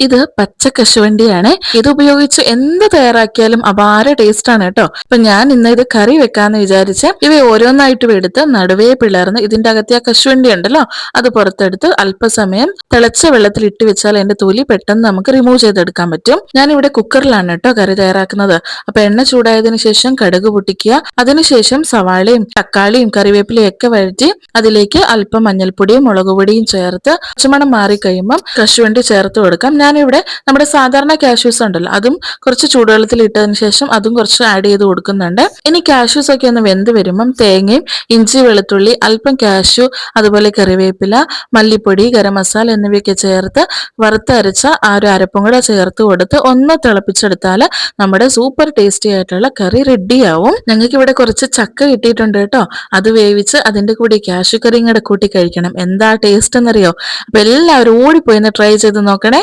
ഇത് പച്ച കശുവണ്ടിയാണ്. ഇത് ഉപയോഗിച്ച് എന്ത് തയ്യാറാക്കിയാലും അപാര ടേസ്റ്റ് ആണ് കേട്ടോ. അപ്പൊ ഞാൻ ഇന്ന് ഇത് കറി വെക്കാന്ന് വിചാരിച്ച് ഇവ ഓരോന്നായിട്ടും എടുത്ത് നടുവേ പിളർന്ന് ഇതിന്റെ അകത്തെ ആ കശുവണ്ടി ഉണ്ടല്ലോ അത് പുറത്തെടുത്ത് അല്പസമയം തിളച്ച വെള്ളത്തിൽ ഇട്ട് വെച്ചാൽ അതിന്റെ തൊലി പെട്ടെന്ന് നമുക്ക് റിമൂവ് ചെയ്തെടുക്കാൻ പറ്റും. ഞാൻ ഇവിടെ കുക്കറിലാണ് കേട്ടോ കറി തയ്യാറാക്കുന്നത്. അപ്പൊ എണ്ണ ചൂടായതിനു ശേഷം കടുക് പൊട്ടിക്കുക. അതിനുശേഷം സവാളയും തക്കാളിയും കറിവേപ്പിലയും ഒക്കെ വഴറ്റി അതിലേക്ക് അല്പം മഞ്ഞൾപ്പൊടിയും മുളകുപൊടിയും ചേർത്ത് പച്ചമണം മാറി കഴിയുമ്പം കശുവണ്ടി ചേർത്ത് കൊടുക്കാം. ഞാനിവിടെ നമ്മുടെ സാധാരണ കാഷ്യൂസ് ഉണ്ടല്ലോ അതും കുറച്ച് ചൂടുവെള്ളത്തിൽ ഇട്ടതിന് ശേഷം അതും കുറച്ച് ആഡ് ചെയ്ത് കൊടുക്കുന്നുണ്ട്. ഇനി കാഷ്യൂസ് ഒക്കെ ഒന്ന് വെന്ത് വരുമ്പം തേങ്ങയും ഇഞ്ചി വെളുത്തുള്ളി അല്പം കാഷ്യൂ അതുപോലെ കറിവേപ്പില മല്ലിപ്പൊടി ഗരം മസാല എന്നിവയൊക്കെ ചേർത്ത് വറുത്തരച്ച ആ ഒരു അരപ്പും കൂടെ ചേർത്ത് കൊടുത്ത് ഒന്ന് തിളപ്പിച്ചെടുത്താൽ നമ്മുടെ സൂപ്പർ ടേസ്റ്റി ആയിട്ടുള്ള കറി റെഡിയാവും. ഞങ്ങൾക്ക് ഇവിടെ കുറച്ച് ചക്ക കിട്ടിയിട്ടുണ്ട് കേട്ടോ. അത് വേവിച്ച് അതിന്റെ കൂടി കാഷ്യൂ കറിയും കൂടെ കൂട്ടി കഴിക്കണം. എന്താ ടേസ്റ്റ് എന്നറിയോ? അപ്പൊ എല്ലാവരും ഓടിപ്പോയി ഒന്ന് ട്രൈ ചെയ്ത് നോക്കണേ.